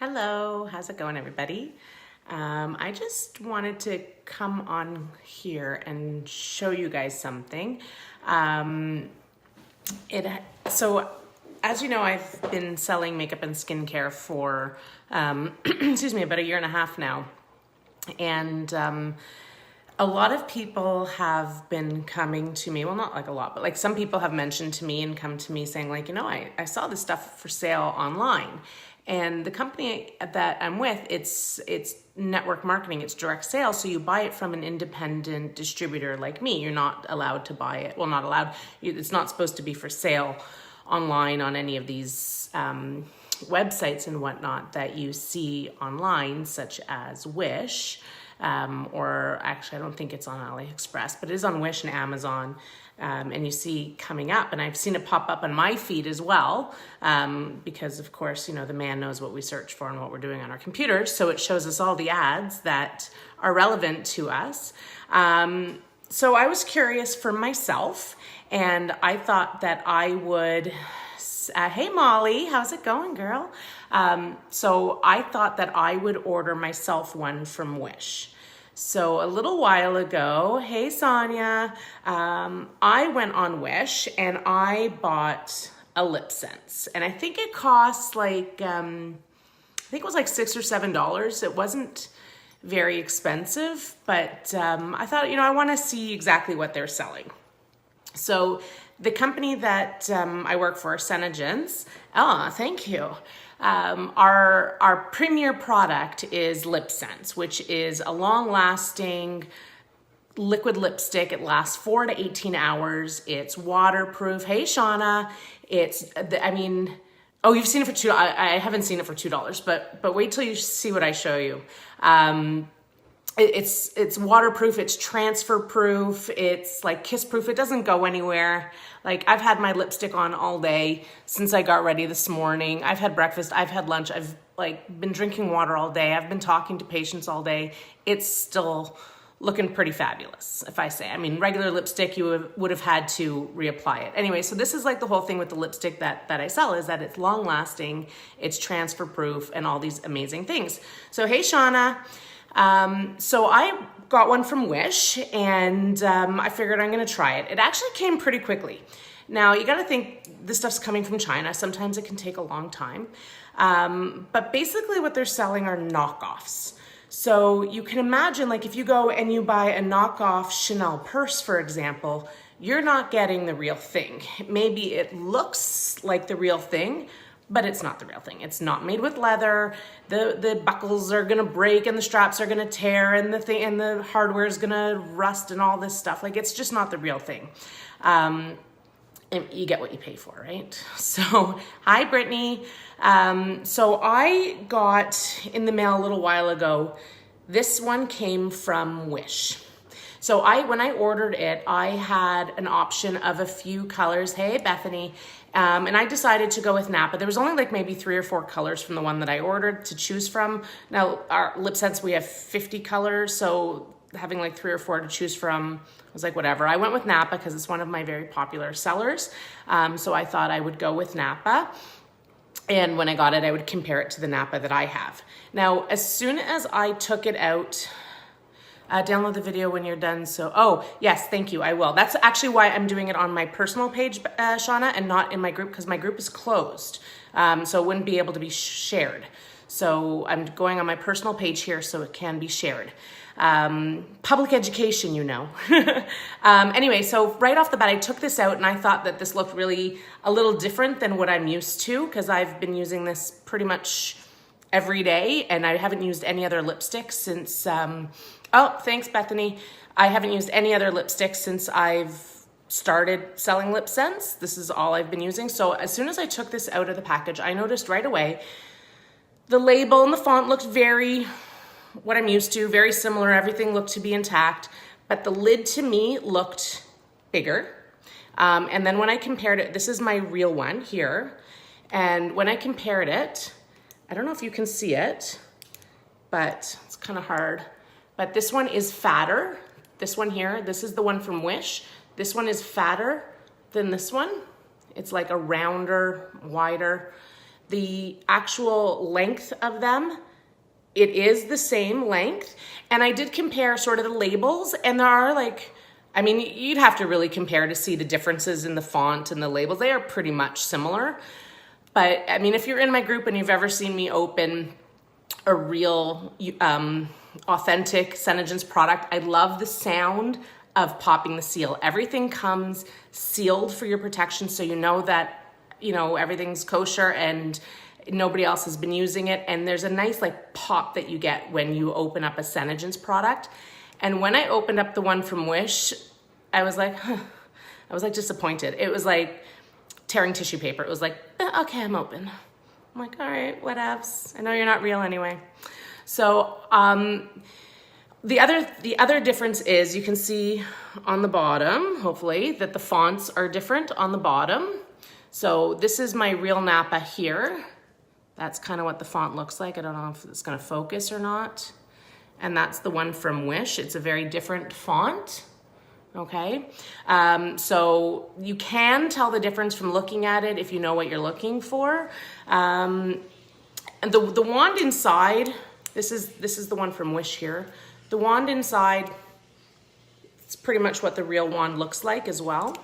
Hello, how's it going, everybody? I just wanted to come on here and show you guys something. Um, it so, as you know, I've been selling makeup and skincare for excuse me, about a year and a half now, and a lot of people have been coming to me, well, not like a lot, but like some people have mentioned to me and come to me saying like, I saw this stuff for sale online. And the company that I'm with, it's network marketing, it's direct sales. So you buy it from an independent distributor like me. You're not allowed to buy it. Well, not allowed. It's not supposed to be for sale online on any of these websites and whatnot that you see online, such as Wish. Or actually, I don't think it's on AliExpress, but it is on Wish and Amazon. And you see coming up, and I've seen it pop up on my feed as well, because of course, the man knows what we search for and what we're doing on our computers. So it shows us all the ads that are relevant to us. So I was curious for myself, and I thought that I would, hey Molly, how's it going, girl? So I thought that I would order myself one from Wish. So a little while ago, hey Sonia, I went on Wish and I bought a LipSense, and I think it cost like, I think it was like $6 or $7. It wasn't very expensive, but I thought, I want to see exactly what they're selling. So the company that I work for, Senegens, thank you. Our premier product is LipSense, which is a long-lasting liquid lipstick. It lasts 4 to 18 hours. It's waterproof. Hey, Shauna. You've seen it for $2. I haven't seen it for $2, but wait till you see what I show you. It's waterproof, it's transfer proof, it's like kiss proof, it doesn't go anywhere. Like, I've had my lipstick on all day since I got ready this morning. I've had breakfast, I've had lunch, I've been drinking water all day, I've been talking to patients all day. It's still looking pretty fabulous, if I say. Regular lipstick, you would have had to reapply it. Anyway, so this is like the whole thing with the lipstick that I sell, is that it's long lasting, it's transfer proof, and all these amazing things. So hey, Shauna. So I got one from Wish, and I figured I'm going to try it. It actually came pretty quickly. Now, you got to think this stuff's coming from China. Sometimes it can take a long time. But basically what they're selling are knockoffs. So you can imagine, like, if you go and you buy a knockoff Chanel purse, for example, you're not getting the real thing. Maybe it looks like the real thing, but it's not the real thing. It's not made with leather. The buckles are gonna break and the straps are gonna tear and the hardware is gonna rust and all this stuff. Like, it's just not the real thing. And you get what you pay for, right? So, hi Brittany. So I got in the mail a little while ago, this one came from Wish. So when I ordered it, I had an option of a few colors. Hey, Bethany. And I decided to go with Napa. There was only like maybe 3 or 4 colors from the one that I ordered to choose from. Now, our LipSense, we have 50 colors, so having like 3 or 4 to choose from, I was like, whatever. I went with Napa because it's one of my very popular sellers. So I thought I would go with Napa. And when I got it, I would compare it to the Napa that I have. Now, as soon as I took it out, download the video when you're done. So, yes, thank you, I will. That's actually why I'm doing it on my personal page, Shauna, and not in my group, because my group is closed. So it wouldn't be able to be shared. So I'm going on my personal page here so it can be shared. Public education, Anyway, so right off the bat, I took this out and I thought that this looked really a little different than what I'm used to, because I've been using this pretty much every day, and I haven't used any other lipstick since, thanks, Bethany. I haven't used any other lipstick since I've started selling LipSense. This is all I've been using. So as soon as I took this out of the package, I noticed right away the label and the font looked very what I'm used to, very similar. Everything looked to be intact, but the lid to me looked bigger. And then when I compared it, this is my real one here. And when I compared it, I don't know if you can see it, but it's kind of hard. But this one is fatter. This one here, this is the one from Wish. This one is fatter than this one. It's like a rounder, wider. the actual length of them, it is the same length. And I did compare sort of the labels, and there are like, I mean, you'd have to really compare to see the differences in the font and the labels. They are pretty much similar. But I mean, if you're in my group and you've ever seen me open a real authentic SeneGence product, I love the sound of popping the seal. Everything comes sealed for your protection, so you know that, you know, everything's kosher and nobody else has been using it. And there's a nice like pop that you get when you open up a SeneGence product. And when I opened up the one from Wish, I was like, huh. I was like disappointed. It was like tearing tissue paper. It was like, okay, I'm open. I'm like, all right, whatevs. I know you're not real anyway. So the other difference is you can see on the bottom, hopefully, that the fonts are different on the bottom. So this is my real Napa here. That's kind of what the font looks like. I don't know if it's gonna focus or not. And that's the one from Wish. It's a very different font, okay? So you can tell the difference from looking at it if you know what you're looking for. And the wand inside, this is the one from Wish here. The wand inside, it's pretty much what the real wand looks like as well.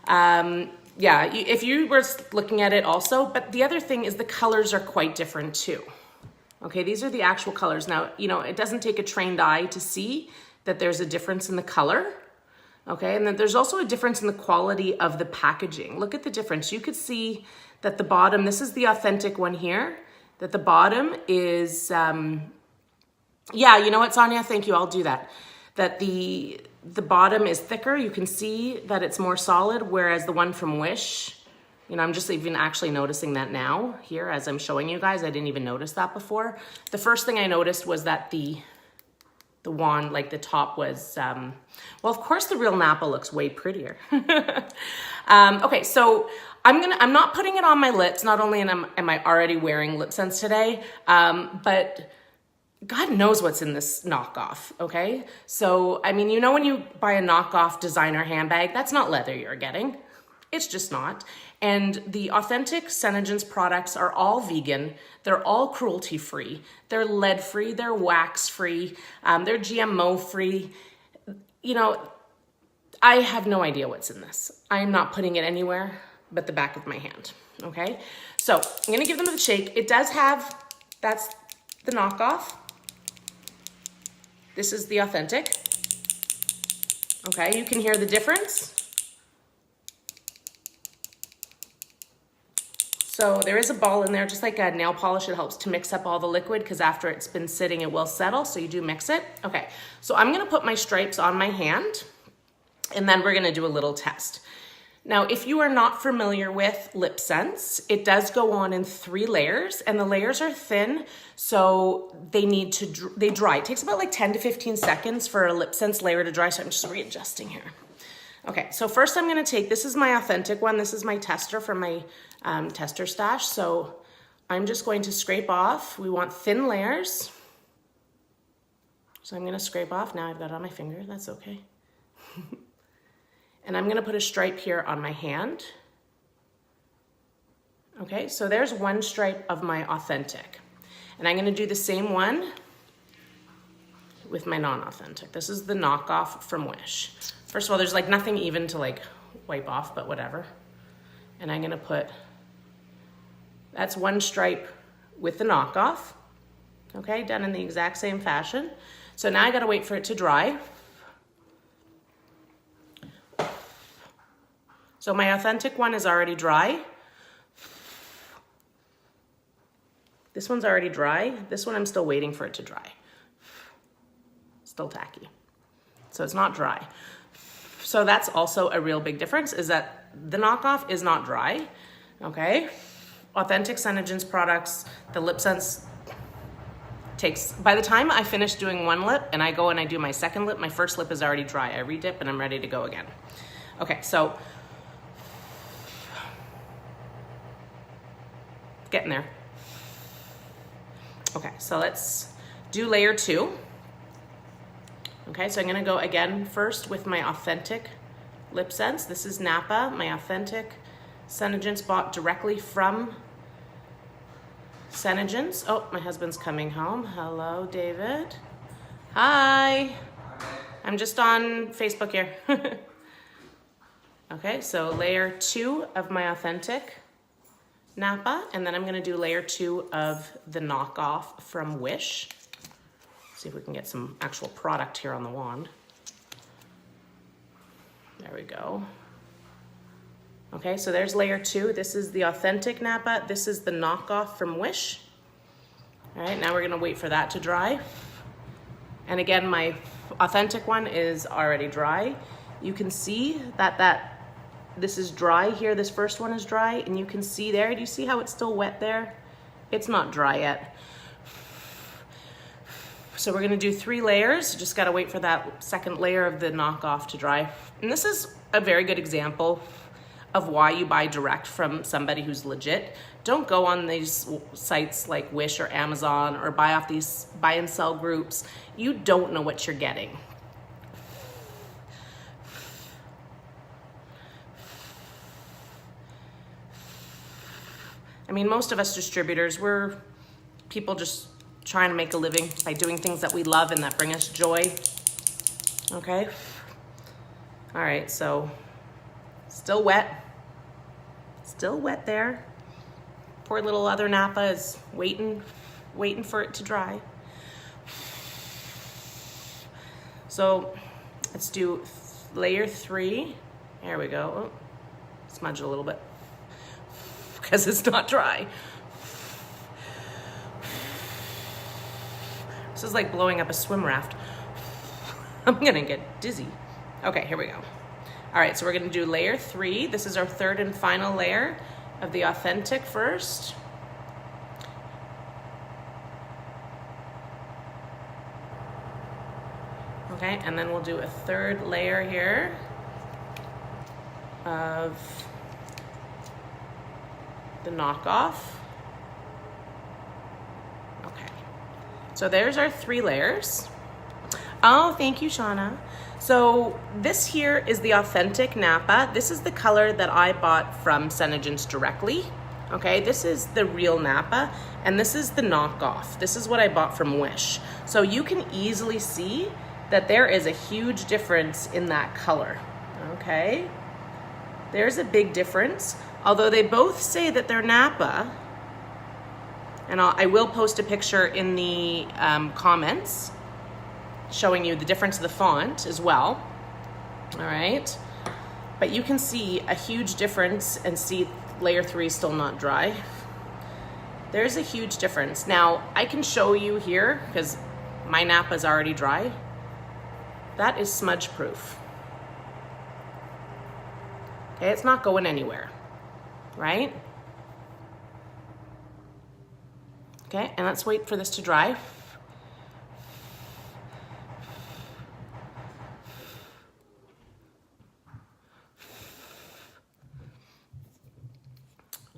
Yeah, if you were looking at it also, but the other thing is the colors are quite different too. Okay, these are the actual colors. Now, you know, it doesn't take a trained eye to see that there's a difference in the color. Okay, and then there's also a difference in the quality of the packaging. Look at the difference. You could see that the bottom, this is the authentic one here, that the bottom is, yeah, you know what, Sonia, thank you, I'll do that. That the bottom is thicker. You can see that it's more solid, whereas the one from Wish, you know, I'm just even actually noticing that now here as I'm showing you guys. I didn't even notice that before. The first thing I noticed was that the wand, like the top was, well, of course the real Napa looks way prettier. Okay, so I'm not putting it on my lips. Not only am I already wearing LipSense today, but God knows what's in this knockoff, okay? So, I mean, you know when you buy a knockoff designer handbag, that's not leather you're getting. It's just not. And the authentic SeneGence products are all vegan. They're all cruelty-free. They're lead-free. They're wax-free. They're GMO-free. You know, I have no idea what's in this. I am not putting it anywhere but the back of my hand, okay? So I'm gonna give them a shake. It does have, that's the knockoff. This is the authentic. Okay, you can hear the difference. So there is a ball in there, just like a nail polish. It helps to mix up all the liquid because after it's been sitting, it will settle. So you do mix it. Okay, so I'm gonna put my stripes on my hand and then we're gonna do a little test. Now, if you are not familiar with LipSense, it does go on in 3 layers and the layers are thin, so they dry. It takes about like 10 to 15 seconds for a LipSense layer to dry, so I'm just readjusting here. Okay, so first I'm gonna take, this is my authentic one. This is my tester from my tester stash. So I'm just going to scrape off. We want thin layers. So I'm gonna scrape off. Now I've got it on my finger, that's okay. And I'm gonna put a stripe here on my hand. Okay, so there's one stripe of my authentic. And I'm gonna do the same one with my non-authentic. This is the knockoff from Wish. First of all, there's like nothing even to like wipe off, but whatever. And I'm gonna put, that's one stripe with the knockoff. Okay, done in the exact same fashion. So now I gotta wait for it to dry. So my authentic one is already dry. This one's already dry. This one I'm still waiting for it to dry. Still tacky. So it's not dry. So that's also a real big difference, is that the knockoff is not dry, okay? Authentic SeneGence products, the LipSense takes, by the time I finish doing one lip and I go and I do my second lip, my first lip is already dry. I redip and I'm ready to go again. Okay, so getting there. Okay, so let's do layer 2. Okay, so I'm gonna go again first with my authentic LipSense. This is Napa, my authentic SeneGence bought directly from Senegens. Oh, my husband's coming home. Hello, David. Hi. I'm just on Facebook here. Okay, so layer 2 of my authentic Napa, and then I'm gonna do layer 2 of the knockoff from Wish. See if we can get some actual product here on the wand. There we go. Okay, so there's layer 2. This is the authentic Napa. This is the knockoff from Wish. All right, now we're gonna wait for that to dry. And again, my authentic one is already dry. You can see that this is dry here. This first one is dry, and you can see there, do you see how it's still wet there? It's not dry yet. So we're gonna do 3 layers. Just gotta wait for that second layer of the knockoff to dry. And this is a very good example of why you buy direct from somebody who's legit. Don't go on these sites like Wish or Amazon or buy off these buy and sell groups. You don't know what you're getting. I mean, most of us distributors, we're people just trying to make a living by doing things that we love and that bring us joy. Okay. All right, so still wet there. Poor little other Napa is waiting for it to dry. So let's do layer 3. There we go. Oh, smudge it a little bit because it's not dry. This is like blowing up a swim raft. I'm gonna get dizzy. Okay, here we go. All right, so we're gonna do layer 3. This is our third and final layer of the authentic first. Okay, and then we'll do a third layer here of the knockoff. Okay, so there's our 3 layers. Oh, thank you, Shauna. So this here is the authentic Napa. This is the color that I bought from Senegens directly. Okay, this is the real Napa, and this is the knockoff. This is what I bought from Wish. So you can easily see that there is a huge difference in that color. Okay, there's a big difference. Although they both say that they're Napa, and I will post a picture in the comments showing you the difference of the font as well. All right, but you can see a huge difference, and see layer 3 is still not dry. There's a huge difference. Now I can show you here because my Napa is already dry. That is smudge proof. Okay, it's not going anywhere, right? Okay, and let's wait for this to dry.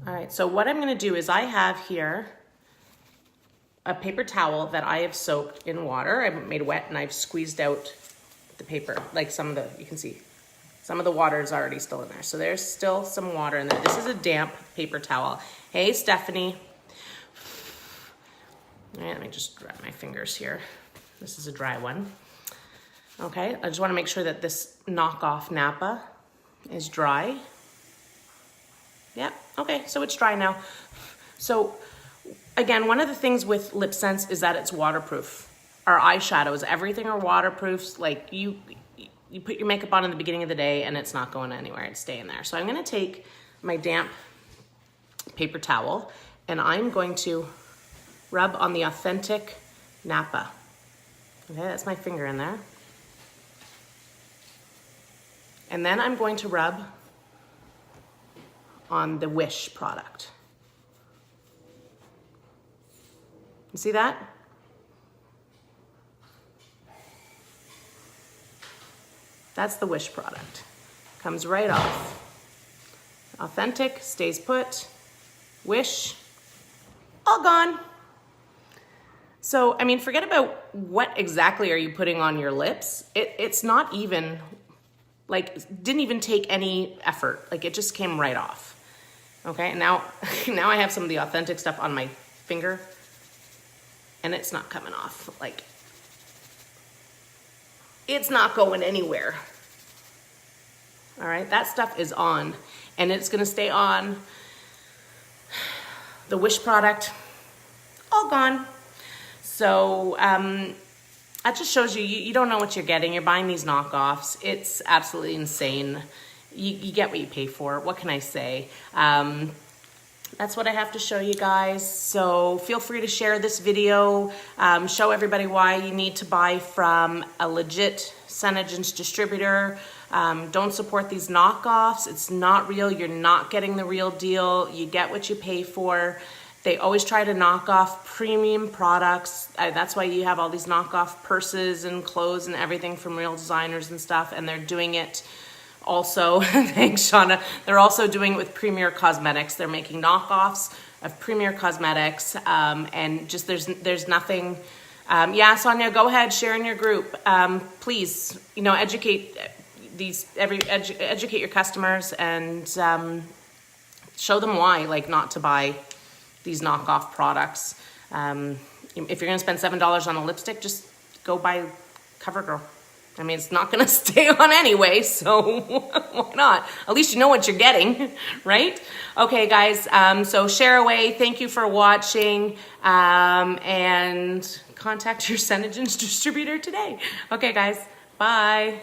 All right, so what I'm gonna do is I have here a paper towel that I have soaked in water. I've made wet and I've squeezed out the paper, like some of the, you can see, some of the water is already still in there. So there's still some water in there. This is a damp paper towel. Hey, Stephanie. All right, let me just grab my fingers here. This is a dry one. Okay, I just wanna make sure that this knockoff Napa is dry. Yep, okay, so it's dry now. So again, one of the things with LipSense is that it's waterproof. Our eyeshadows, everything are waterproof. Like you put your makeup on in the beginning of the day and it's not going anywhere, it's staying there. So I'm gonna take my damp paper towel and I'm going to rub on the authentic Napa. Okay, that's my finger in there. And then I'm going to rub on the Wish product. You see that? That's the Wish product. Comes right off. Authentic, stays put. Wish, all gone. So, I mean, forget about what exactly are you putting on your lips. It's not even, like, didn't even take any effort. Like, it just came right off. Okay, and now I have some of the authentic stuff on my finger, and it's not coming off. Like, it's not going anywhere. All right, that stuff is on, and it's gonna stay on. The Wish product, all gone. So that just shows you, you don't know what you're getting. You're buying these knockoffs. It's absolutely insane. You get what you pay for. What can I say? That's what I have to show you guys. So feel free to share this video. Show everybody why you need to buy from a legit SeneGence distributor. Don't support these knockoffs. It's not real. You're not getting the real deal. You get what you pay for. They always try to knock off premium products. That's why you have all these knockoff purses and clothes and everything from real designers and stuff. And they're doing it also, thanks Shauna, they're also doing it with Premier Cosmetics. They're making knockoffs of Premier Cosmetics, and just there's nothing. Yeah, Sonia, go ahead, share in your group. Please, you know, educate educate your customers and show them why, like, not to buy these knockoff products. If you're gonna spend $7 on a lipstick, just go buy CoverGirl. I mean, it's not gonna stay on anyway, so why not? At least you know what you're getting, right? Okay, guys, so share away. Thank you for watching, and contact your SeneGence distributor today. Okay, guys, bye.